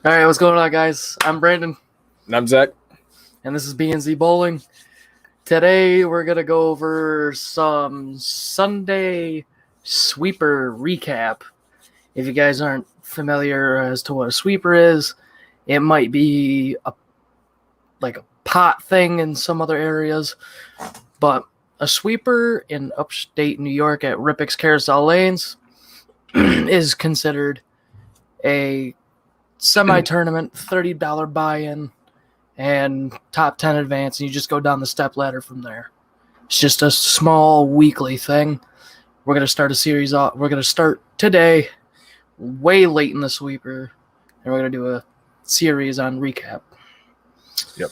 All right, what's going on, guys? I'm Brandyn, And I'm Zach. and this is B&Z Bowling. Today, we're going to go over some Sunday sweeper recap. If you guys aren't familiar as to what a sweeper is, it might be a pot thing in some other areas, but a sweeper in Upstate New York at Rippick's Carousel Lanes is considered a semi-tournament, $30 buy-in, and top 10 advance, and you just go down the step ladder from there. It's just a small weekly thing. We're going to start a series off. We're going to start today, way late in the sweeper, and we're going to do a series on recap. Yep.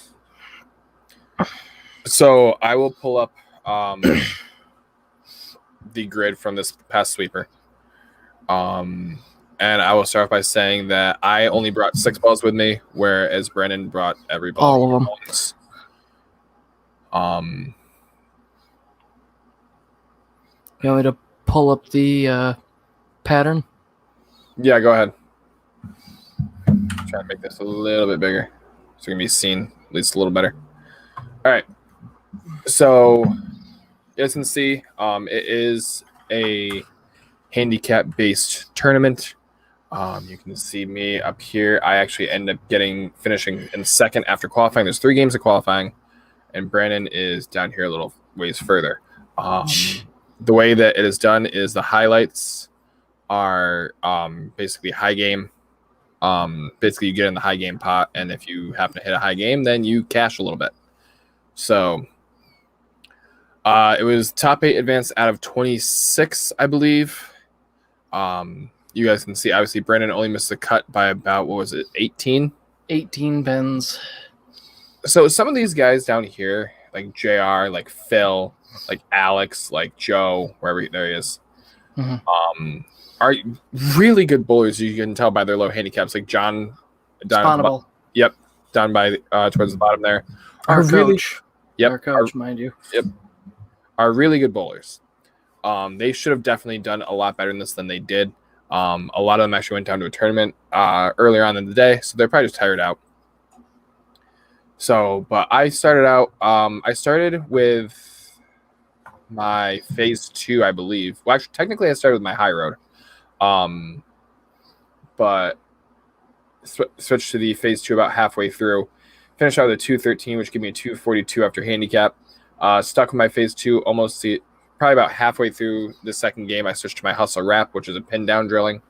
So I will pull up the grid from this past sweeper. And I will start by saying that I only brought 6 balls with me, whereas Brandyn brought every ball. All of them. You want me to pull up the pattern? Yeah, go ahead. Try to make this a little bit bigger so it can be seen at least a little better. All right. So, you guys can see it is a handicap-based tournament. You can see me up here. I actually end up finishing in second after qualifying. There's 3 games of qualifying, and Brandyn is down here a little ways further. The way that it is done is the highlights are basically high game. Basically, you get in the high game pot, and if you happen to hit a high game, then you cash a little bit. So it was top 8 advance out of 26, I believe. You guys can see, obviously, Brandyn only missed the cut by about, 18? 18 pins. So some of these guys down here, like JR, like Phil, like Alex, like Joe, wherever there he is, are really good bowlers. You can tell by their low handicaps, like John. Spawnable. Yep, down by towards the bottom there. Our really, coach. yep, Our coach, mind you. Yep, are really good bowlers. They should have definitely done a lot better than this than they did. A lot of them actually went down to a tournament earlier on in the day, so they're probably just tired out. So, but I started out, I started with my phase 2, I believe. Well, actually, technically I started with my high road. But switched to the phase 2 about halfway through. Finished out with a 213, which gave me a 242 after handicap. Stuck with my phase 2 almost probably about halfway through the second game. I switched to my hustle wrap, which is a pin down drilling.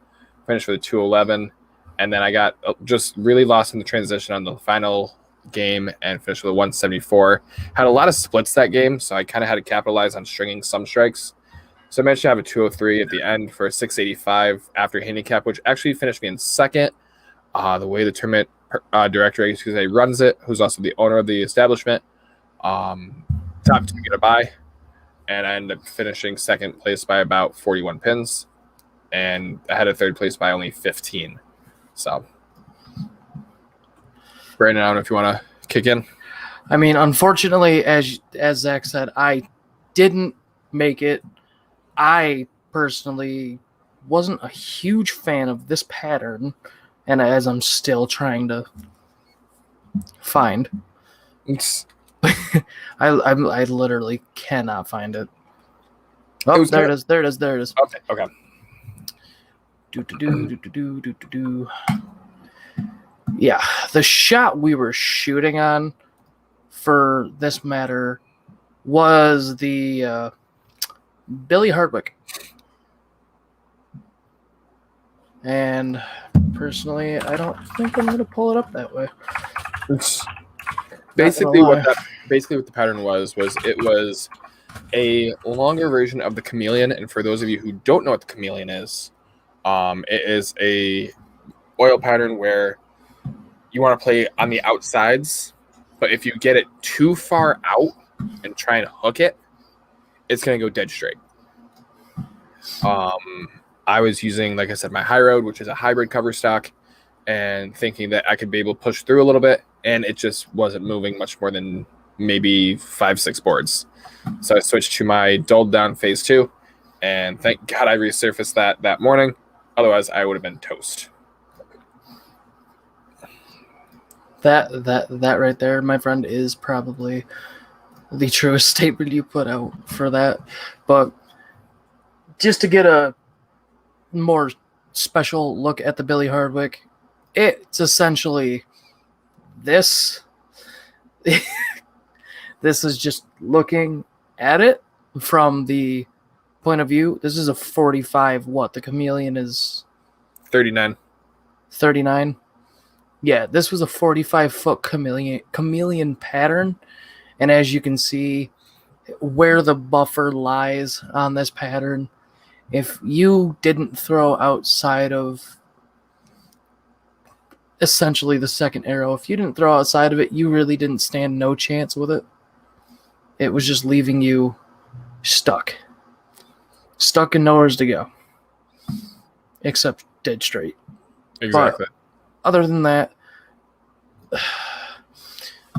Finished with a 211. And then I got just really lost in the transition on the final game and finished with a 174. Had a lot of splits that game, so I kind of had to capitalize on stringing some strikes. So I managed to have a 203 at the end for a 685 after handicap, which actually finished me in second. The way the tournament director runs it, who's also the owner of the establishment, top 2 get a bye. And I ended up finishing second place by about 41 pins. And I had a third place by only 15. So, Brandyn, I don't know if you want to kick in. I mean, unfortunately, as Zach said, I didn't make it. I personally wasn't a huge fan of this pattern, and as I'm still trying to find. I literally cannot find it. Oh, there it is. Okay. Yeah, the shot we were shooting on for this matter was the Billy Hardwick. And personally, I don't think I'm going to pull it up that way. Basically what the pattern was it was a longer version of the chameleon. And for those of you who don't know what the chameleon is, it is a oil pattern where you want to play on the outsides, but if you get it too far out and try and hook it, it's going to go dead straight. I was using, like I said, my high road, which is a hybrid cover stock, and thinking that I could be able to push through a little bit, and it just wasn't moving much more than maybe 5-6 boards. So I switched to my dulled down phase 2, and thank God I resurfaced that morning. Otherwise, I would have been toast. That right there, my friend, is probably the truest statement you put out for that. But just to get a more special look at the Billy Hardwick, it's essentially this. This is just looking at it from the point of view. This is a 45. What? The Chameleon is 39. 39. Yeah, this was a 45-foot chameleon pattern. And as you can see, where the buffer lies on this pattern, if you didn't throw outside of essentially the second arrow, if you didn't throw outside of it, you really didn't stand no chance with it. It was just leaving you stuck and nowhere to go, except dead straight. Exactly. But other than that,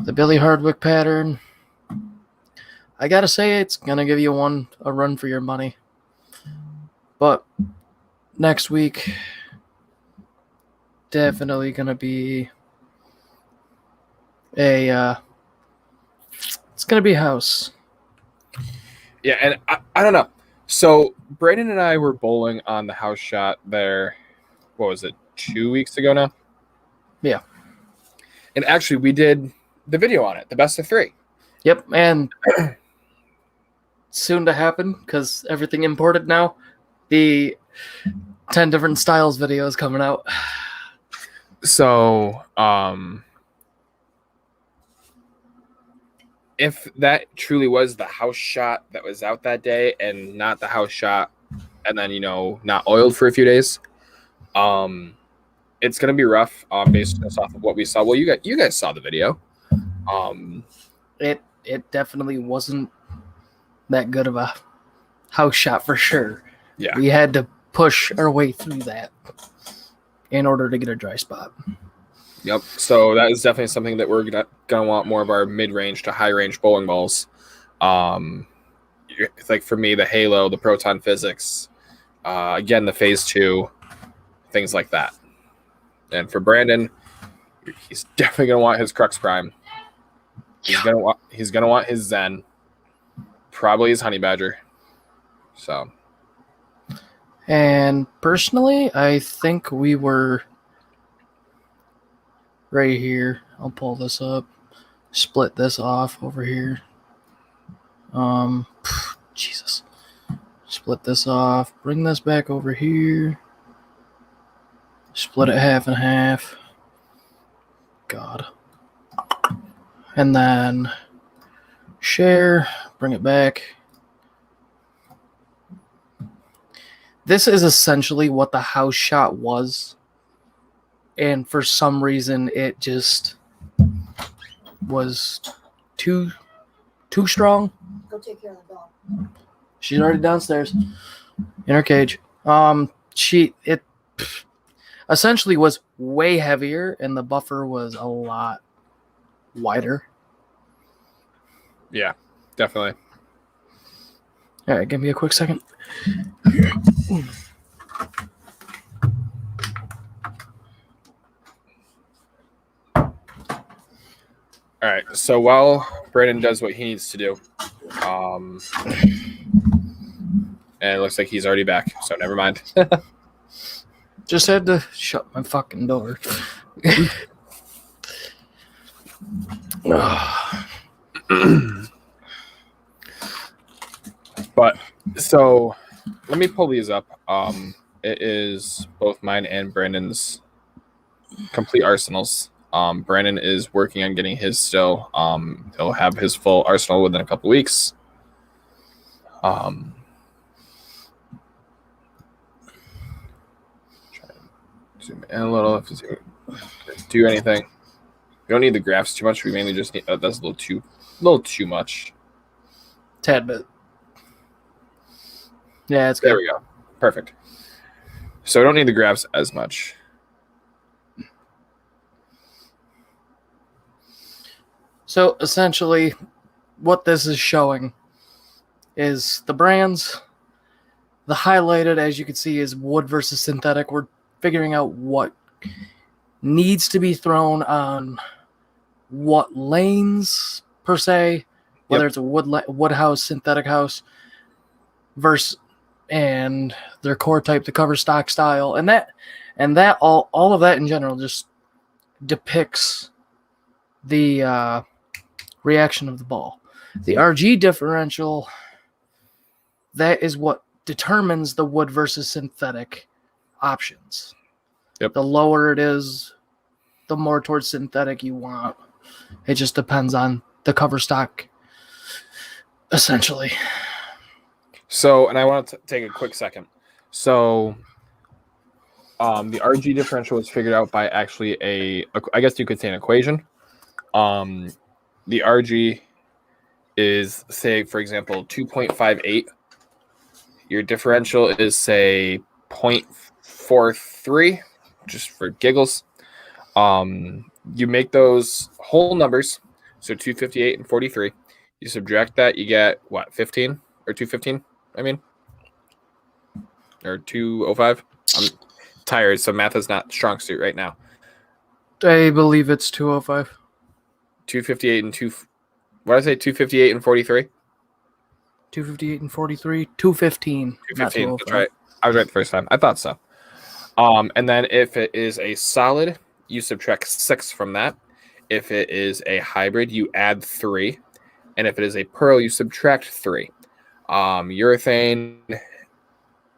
the Billy Hardwick pattern, I gotta say, it's gonna give you a run for your money. But next week, definitely gonna be it's gonna be a house. Yeah, and I don't know. So Brandyn and I were bowling on the house shot there. What was it? 2 weeks ago now. Yeah. And actually, we did the video on it, the best of 3. Yep, and soon to happen because everything imported now. The 10 different styles video is coming out. So, if that truly was the house shot that was out that day and not the house shot and then, not oiled for a few days, it's going to be rough based off of what we saw. Well, you guys saw the video. It definitely wasn't that good of a house shot for sure. Yeah. We had to push our way through that in order to get a dry spot. Yep. So that is definitely something that we're gonna want more of our mid-range to high-range bowling balls. It's like for me, the Halo, the Proton Physics, again the Phase 2, things like that. And for Brandyn, he's definitely gonna want his Crux Prime. He's gonna want his Zen, probably his Honey Badger. So. And personally, I think we were right here. I'll pull this up, split this off over here. Jesus. Split this off, bring this back over here. Split it half and half. God. And then share, bring it back. This is essentially what the house shot was. And for some reason, it just was too strong. Go take care of the dog. She's already downstairs in her cage. It essentially was way heavier, and the buffer was a lot wider. Yeah, definitely. All right, give me a quick second. All right, so while Brandyn does what he needs to do, and it looks like he's already back, so never mind. Just had to shut my fucking door. But so let me pull these up. It is both mine and Brandon's complete arsenals. Brandyn is working on getting his still. He'll have his full arsenal within a couple weeks. Zoom in a little if it's do anything. We don't need the graphs too much. We mainly just need that's a little too much. Tad bit. Yeah, it's good. There we go. Perfect. So I don't need the graphs as much. So essentially, what this is showing is the brands. The highlighted, as you can see, is wood versus synthetic. We're figuring out what needs to be thrown on what lanes per se, whether it's a wood house, synthetic house, versus and their core type, the cover stock style, and that all of that in general just depicts the reaction of the ball. The RG differential, that is what determines the wood versus synthetic options. Yep. The lower it is, the more towards synthetic you want. It just depends on the cover stock, essentially. So, and I want to take a quick second. So, the RG differential was figured out by actually I guess you could say an equation. The RG is, say, for example, 2.58. Your differential is, say, 0.43, just for giggles. You make those whole numbers, so 258 and 43. You subtract that, you get, what, 15? Or 215, I mean? Or 205? I'm tired, so math is not strong suit right now. I believe it's 205. 258 and 2... What did I say? 258 and 43? 258 and 43. 215. 215, that's right. I was right the first time. I thought so. And then if it is a solid, you subtract 6 from that. If it is a hybrid, you add 3. And if it is a pearl, you subtract 3. Urethane,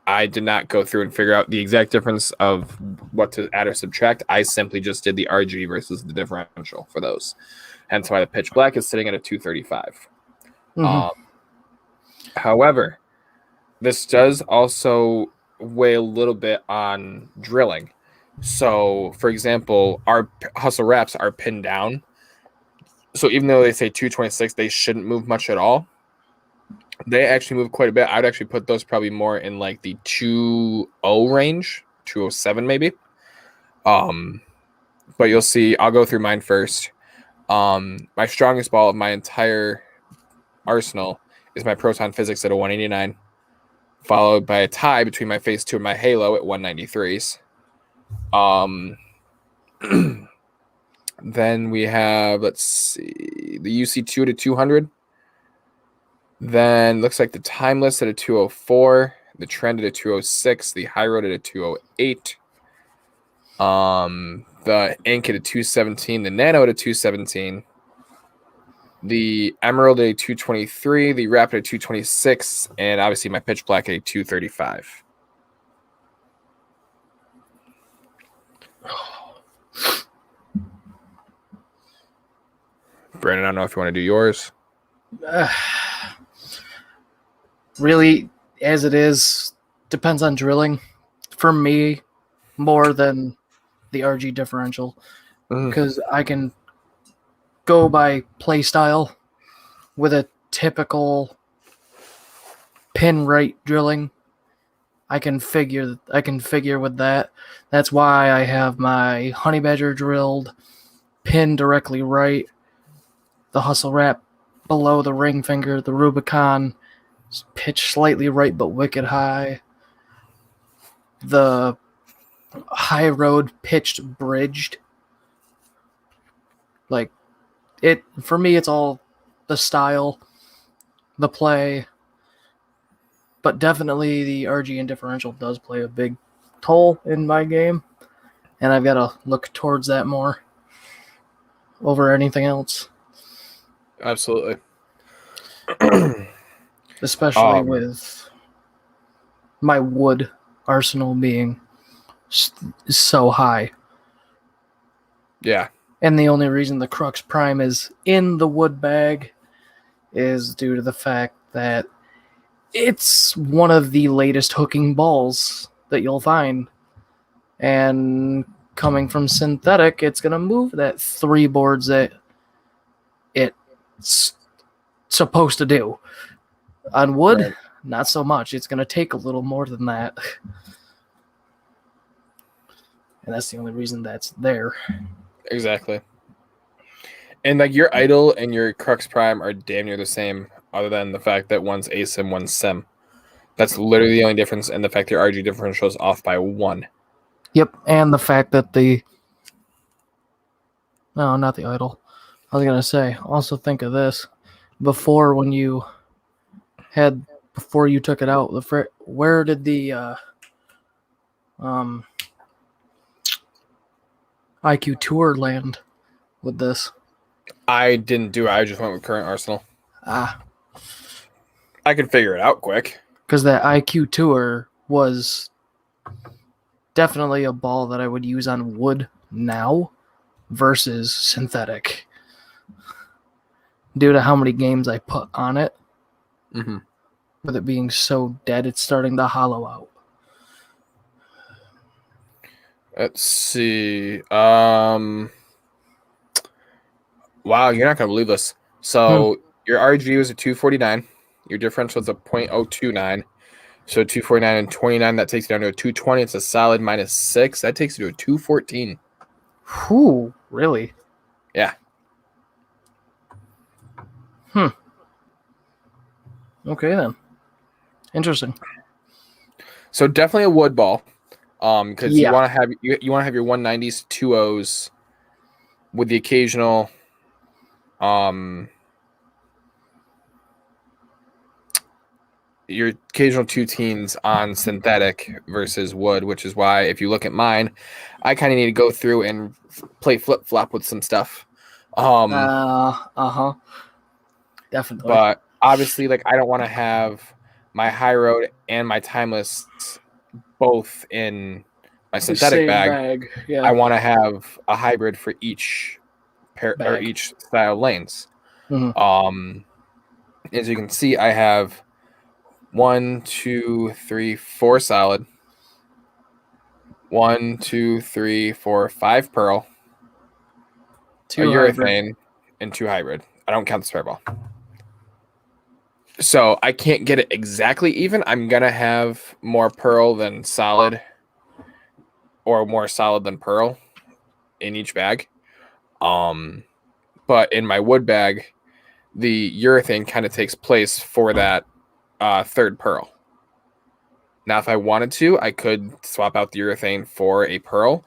I did not go through and figure out the exact difference of what to add or subtract. I simply just did the RG versus the differential for those. Hence why the pitch black is sitting at a 235. Mm-hmm. However, this does also weigh a little bit on drilling. So, for example, our hustle wraps are pinned down. So even though they say 226, they shouldn't move much at all. They actually move quite a bit. I'd actually put those probably more in like the 2.0 range, 207 maybe. But you'll see, I'll go through mine first. My strongest ball of my entire arsenal is my Proton Physics at a 189, followed by a tie between my Phase 2 and my Halo at 193s. Then we have, let's see, the UC2 to 200. Then looks like the Timeless at a 204, the Trend at a 206, the High Road at a 208. The Ink at a 217, the Nano at a 217, the Emerald at a 223, the Rapid at a 226, and obviously my Pitch Black at a 235. Brandon, I don't know if you want to do yours. Really, as it is, depends on drilling. For me, more than the RG differential, because I can go by play style with a typical pin right drilling. I can figure with that. That's why I have my Honey Badger drilled, pin directly right, the Hustle Wrap below the ring finger, the Rubicon pitch slightly right but wicked high, the High Road pitched bridged. Like it for me, it's all the style, the play, but definitely the RG and differential does play a big toll in my game, and I've got to look towards that more over anything else. Absolutely. Especially with my wood arsenal being so high. Yeah. And the only reason the Crux Prime is in the wood bag is due to the fact that it's one of the latest hooking balls that you'll find. And coming from synthetic, it's going to move that 3 boards that it's supposed to do. On wood, right. Not so much. It's going to take a little more than that. And that's the only reason that's there. Exactly. And like your Idol and your Crux Prime are damn near the same, other than the fact that one's ASIM, one's SIM. That's literally the only difference, and the fact your RG differential is off by 1. Yep, and the fact that no, not the Idol. I was gonna say, also think of this. Before you took it out, where did the um IQ Tour land with this? I didn't do it. I just went with current Arsenal. Ah, I could figure it out quick. because that IQ Tour was definitely a ball that I would use on wood now versus synthetic. Due to how many games I put on it, Mm-hmm. with it being so dead, it's starting to hollow out. Let's see. Wow, you're not gonna believe this. So your RG was a 249. Your differential is a .029. So 249 and 29, that takes you down to a 220. It's a solid -6. That takes you to a 214. Whew, really? Yeah. Okay then. Interesting. So definitely a wood ball. Because Yeah. you want to have your 190s, 2.0s with the occasional your occasional 2 teens on synthetic versus wood, which is why if you look at mine, I kind of need to go through and play flip flop with some stuff. Definitely. But obviously, like, I don't want to have my high road and my timeless both in my The synthetic same bag. Yeah. I want to have a hybrid for each pair or Bag. each style of lanes. Mhm. As you can see, I have 1, 2, 3, 4 solid, 1, 2, 3, 4, 5 pearl, 2 a hybrid. urethane, and 2 hybrid. I don't count the spare ball. So I can't get it exactly even. I'm gonna have more pearl than solid, or more solid than pearl in each bag. But in my wood bag, the urethane kind of takes place for that third pearl. Now, if I wanted to, I could swap out the urethane for a pearl,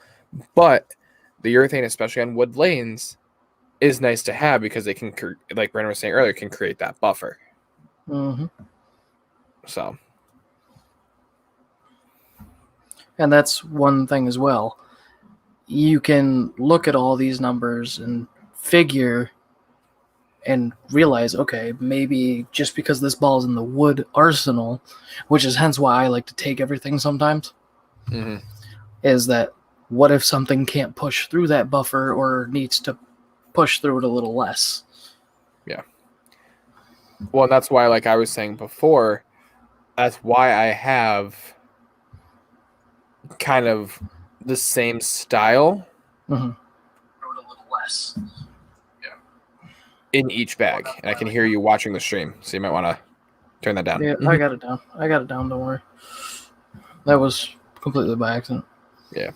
but the urethane, especially on wood lanes, is nice to have because they can, like Brandyn was saying earlier, can create that buffer. Mm-hmm. So, and that's one thing as well. You can look at all these numbers and figure and realize, okay, maybe just because this ball is in the wood arsenal, which is hence why I like to take everything sometimes, is that what if something can't push through that buffer or needs to push through it a little less? Yeah. Well, and that's why, like I was saying before, that's why I have kind of the same style Or a little less. in each bag. And I can hear you watching the stream, so you might want to turn that down. Yeah, I got it down. Don't worry. That was completely by accident. Yeah.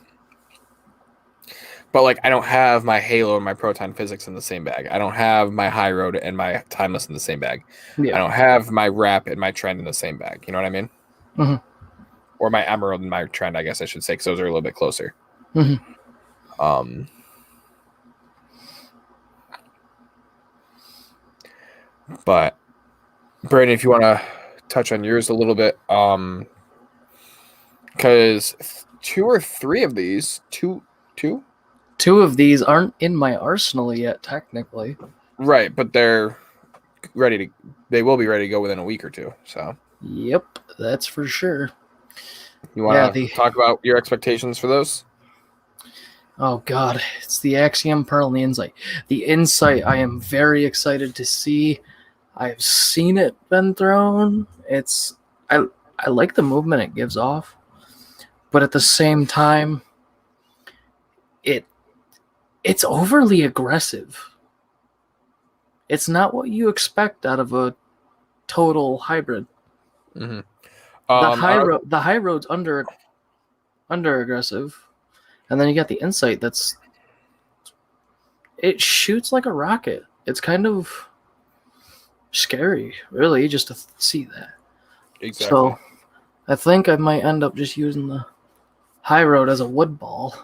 But, like, I don't have my Halo and my Proton Physics in the same bag. I don't have my High Road and my Timeless in the same bag. Yeah. I don't have my Wrap and my Trend in the same bag. You know what I mean? Mm-hmm. Or my Emerald and my Trend, I guess I should say, because those are a little bit closer. Mm-hmm. But, Brandyn, if you want to touch on yours a little bit, because 2 or 3 of these, two of these aren't in my arsenal yet, technically. Right, but they will be ready to go within a week or 2. So, yep, that's for sure. You want to talk about your expectations for those? Oh God, it's the Axiom Pearl and the Insight. The Insight, I am very excited to see. I've seen it been thrown. I like the movement it gives off, but at the same time, it's overly aggressive. It's not what you expect out of a total hybrid. Mm-hmm. The high road's under aggressive, and then you got the Insight it shoots like a rocket. It's kind of scary, really, just to see that. Exactly. So I think I might end up just using the high road as a wood ball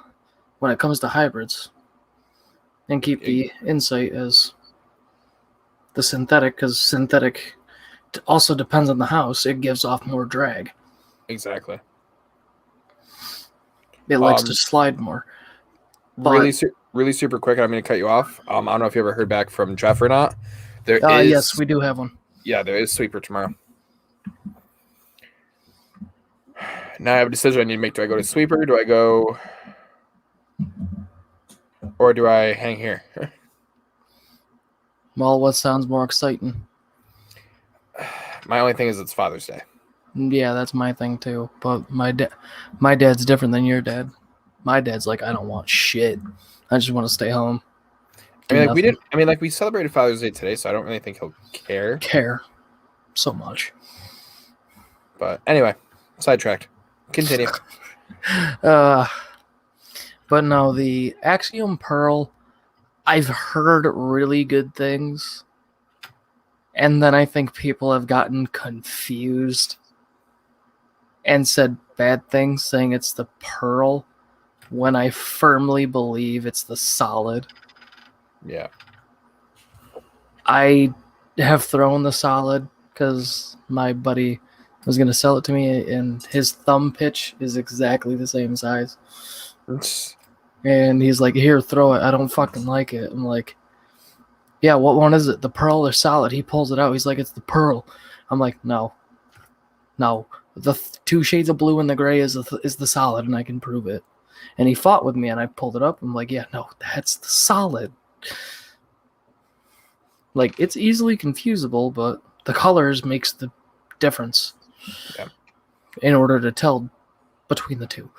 when it comes to hybrids, and keep the Insight as the synthetic, because synthetic also depends on the house. It gives off more drag. Exactly. It likes to slide more. Really super quick, and I'm going to cut you off. I don't know if you ever heard back from Jeff or not. Yes, we do have one. Yeah, there is sweeper tomorrow. Now I have a decision I need to make. Do I go to sweeper? Do I go, or do I hang here? Well, what sounds more exciting? My only thing is it's Father's Day. Yeah, that's my thing too. But my dad's different than your dad. My dad's like, I don't want shit. I just want to stay home. We celebrated Father's Day today, so I don't really think he'll care so much. But anyway, sidetracked. Continue. But no, the Axiom Pearl, I've heard really good things. And then I think people have gotten confused and said bad things, saying it's the Pearl, when I firmly believe it's the Solid. Yeah. I have thrown the Solid because my buddy was going to sell it to me, and his thumb pitch is exactly the same size. And he's like, here, throw it. I don't fucking like it. I'm like, yeah, what one is it? The Pearl or Solid? He pulls it out. He's like, it's the Pearl. I'm like, no. The two shades of blue and the gray is the Solid, and I can prove it. And he fought with me, and I pulled it up. I'm like, yeah, no, that's the Solid. Like, it's easily confusable, but the colors makes the difference. Yeah. In order to tell between the two.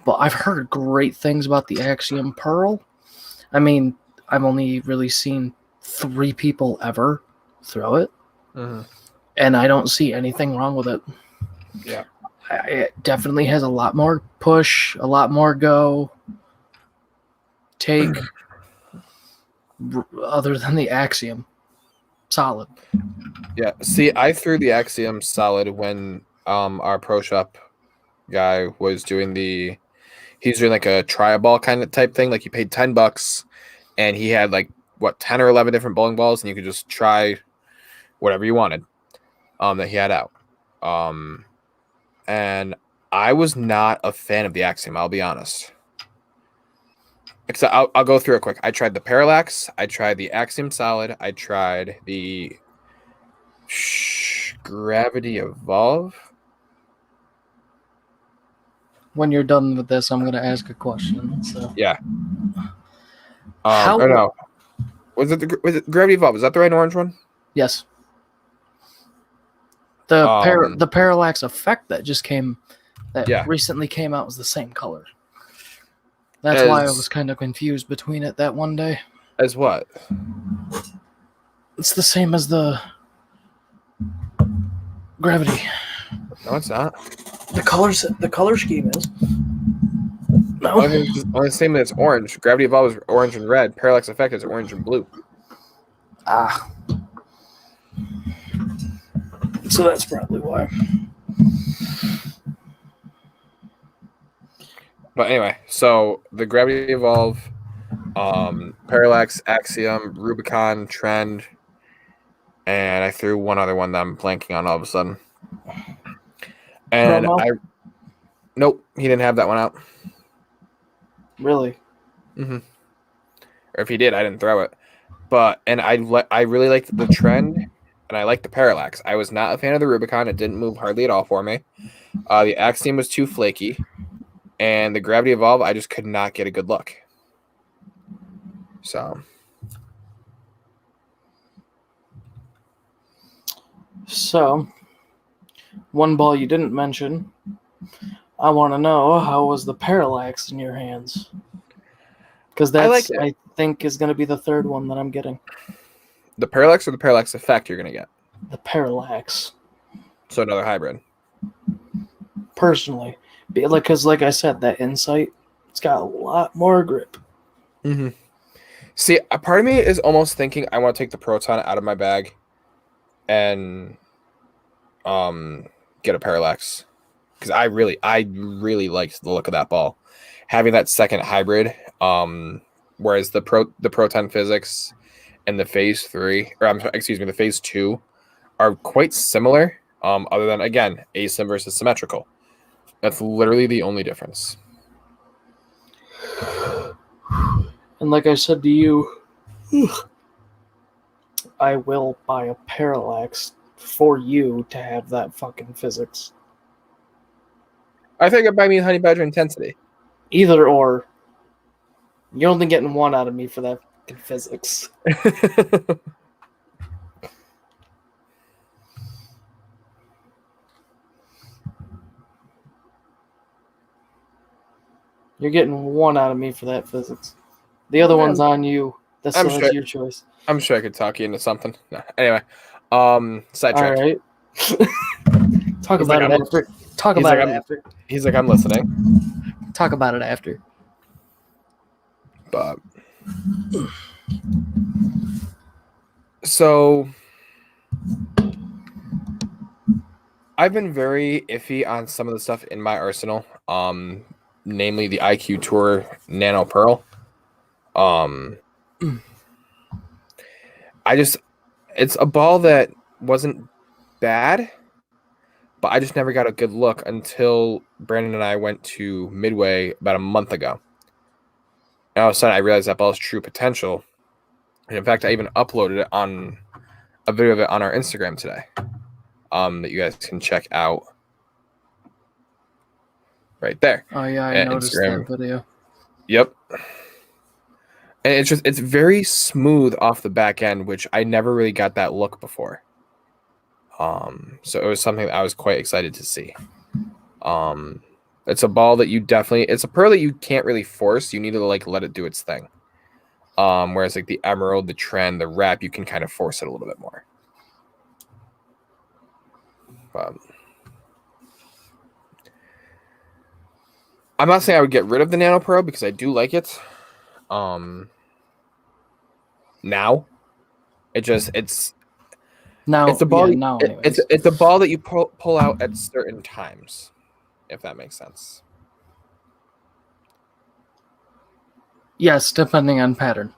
But I've heard great things about the Axiom Pearl. I mean, I've only really seen 3 people ever throw it. Mm-hmm. And I don't see anything wrong with it. Yeah. It definitely has a lot more push, a lot more go, take, other than the Axiom Solid. Yeah. See, I threw the Axiom Solid when our pro shop guy was doing he's doing like a try a ball kind of type thing. Like, he paid $10 and he had 10 or 11 different bowling balls, and you could just try whatever you wanted that he had out. And I was not a fan of the Axiom, I'll be honest. Except I'll go through it quick. I tried the Parallax, I tried the Axiom Solid, I tried the Gravity Evolve. When you're done with this, I'm going to ask a question. So. Yeah. No. Was it Gravity Evolve? Is that the right orange one? Yes. The Parallax Effect that just recently came out was the same color. That's why I was kind of confused between it that one day. As what? It's the same as the Gravity. No, it's not. The color scheme is. No. Only the same as orange. Gravity Evolve is orange and red. Parallax Effect is orange and blue. Ah. So that's probably why. But anyway, so the Gravity Evolve, Parallax, Axiom, Rubicon, Trend, and I threw one other one that I'm blanking on all of a sudden. And nope, he didn't have that one out. Really? Mm-hmm. Or if he did, I didn't throw it. And I really liked the Trend, and I liked the Parallax. I was not a fan of the Rubicon. It didn't move hardly at all for me. The Axiom was too flaky. And the Gravity Evolve, I just could not get a good look. So, one ball you didn't mention. I want to know, how was the Parallax in your hands? Because I think is going to be the third one that I'm getting. The Parallax or the Parallax Effect you're going to get? The Parallax. So another hybrid. Personally. Because like I said, that Insight, it's got a lot more grip. Mm-hmm. See, a part of me is almost thinking I want to take the Proton out of my bag and get a Parallax. Because I really liked the look of that ball. Having that second hybrid, whereas the Proton Physics and the phase 3, or the phase 2 are quite similar. Other than, again, asim versus symmetrical. That's literally the only difference. And like I said to you, I will buy a parallax for you to have that fucking physics. I think it'd buy me honey badger intensity. Either or. You're only getting one out of me for that fucking physics. You're getting one out of me for that physics. The other one's on you. That's your choice. I'm sure I could talk you into something. No. Anyway, sidetracked. All right. Talk about it after. Talk about it after. He's like, I'm listening. Talk about it after. But so I've been very iffy on some of the stuff in my arsenal. Namely the IQ Tour Nano Pearl. It's a ball that wasn't bad, but I just never got a good look until Brandon and I went to Midway about a month ago. And all of a sudden I realized that ball's true potential. And in fact, I even uploaded it on a video of it on our Instagram today. That you guys can check out right there. Oh yeah, I noticed Instagram. That video. Yep. And it's very smooth off the back end, which I never really got that look before. So it was something that I was quite excited to see. It's a ball that it's a pearl that you can't really force. You need to like let it do its thing. Whereas like the emerald, the trend, the wrap, you can kind of force it a little bit more. I'm not saying I would get rid of the Nano Pearl because I do like it. Now it's the ball. Yeah, it's a ball that you pull out at certain times, if that makes sense. Yes, depending on pattern.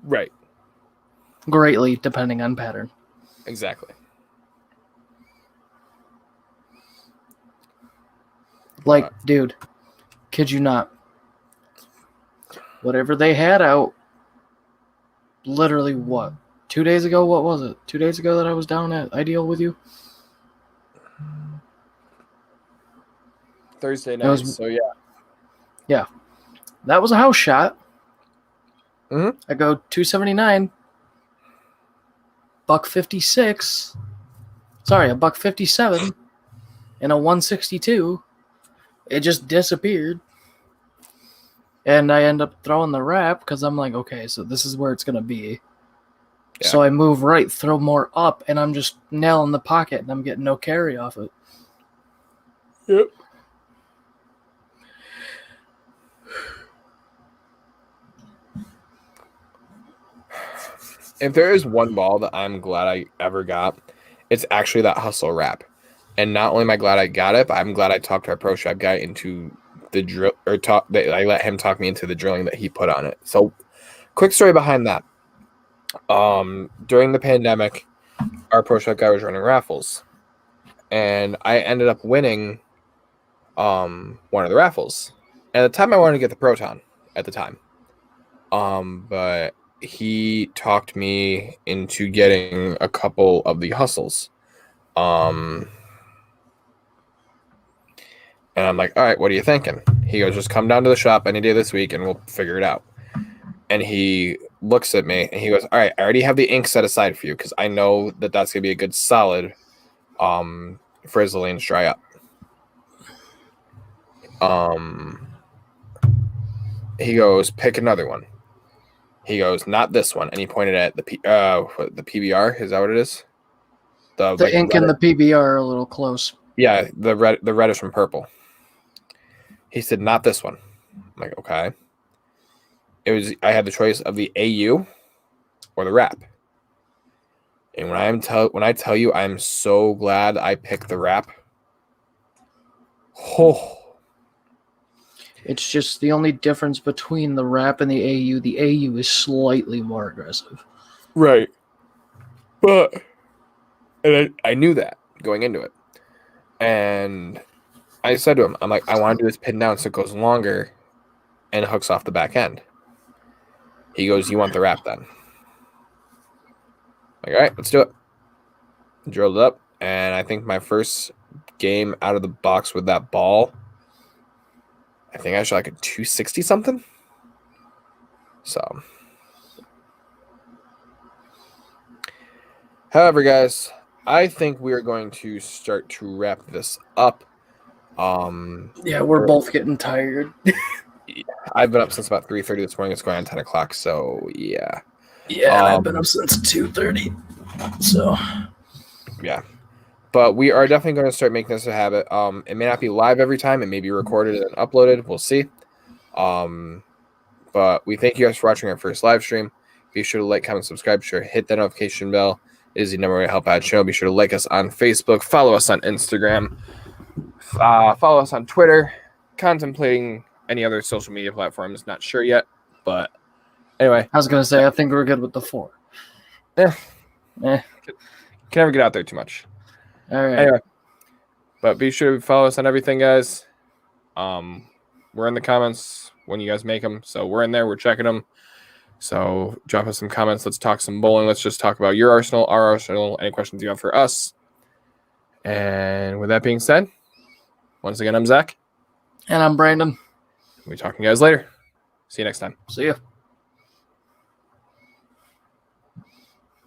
Right. Greatly depending on pattern. Exactly. Like, dude, kid you not. Whatever they had out, literally what? 2 days ago? What was it? 2 days ago that I was down at Ideal with you? Thursday night, so yeah. Yeah. That was a house shot. Mm-hmm. I go 279. $156. Sorry, $157. And a 162. It just disappeared. And I end up throwing the wrap because I'm like, okay, so this is where it's going to be. Yeah. So I move right, throw more up, and I'm just nailing the pocket, and I'm getting no carry off it. Yep. If there is one ball that I'm glad I ever got, it's actually that hustle wrap. And not only am I glad I got it, but I'm glad I talked to our pro shop guy into the drill, I let him talk me into the drilling that he put on it. So, quick story behind that. During the pandemic, our pro shop guy was running raffles, and I ended up winning one of the raffles. At the time, I wanted to get the Proton at the time, but he talked me into getting a couple of the hustles. And I'm like, all right, what are you thinking? He goes, just come down to the shop any day this week and we'll figure it out. And he looks at me and he goes, all right, I already have the ink set aside for you because I know that that's going to be a good solid for his lanes dry up. He goes, pick another one. He goes, not this one. And he pointed at the PBR. Is that what it is? The ink and the PBR are a little close. Yeah, the reddish and purple. He said, not this one. I'm like, okay. I had the choice of the AU or the wrap. And when I tell you I'm so glad I picked the wrap. Oh. It's just the only difference between the wrap and the AU. The AU is slightly more aggressive. Right. But and I knew that going into it. And I said to him, I'm like, I want to do this pin down so it goes longer and it hooks off the back end. He goes, you want the wrap then? Like, all right, let's do it. Drilled it up. And I think my first game out of the box with that ball, I think I shot like a 260 something. So, however, guys, I think we are going to start to wrap this up. Yeah, we're both getting tired. I've been up since about 3:30 this morning. It's going on 10 o'clock. So, yeah. Yeah, and I've been up since 2:30. So, yeah. But we are definitely going to start making this a habit. It may not be live every time. It may be recorded and uploaded. We'll see. But we thank you guys for watching our first live stream. Be sure to like, comment, subscribe. Be sure to hit that notification bell. It is the number one way to help out the channel. Be sure to like us on Facebook. Follow us on Instagram. Follow us on Twitter. Contemplating any other social media platforms. Not sure yet. But anyway. I was going to say, I think we're good with the 4. Can never get out there too much. All right. Anyway, but be sure to follow us on everything, guys. We're in the comments when you guys make them, so we're in there. We're checking them. So drop us some comments. Let's talk some bowling. Let's just talk about your arsenal, our arsenal, any questions you have for us. And with that being said, once again, I'm Zach. And I'm Brandon. We'll be talking to you guys later. See you next time. See ya.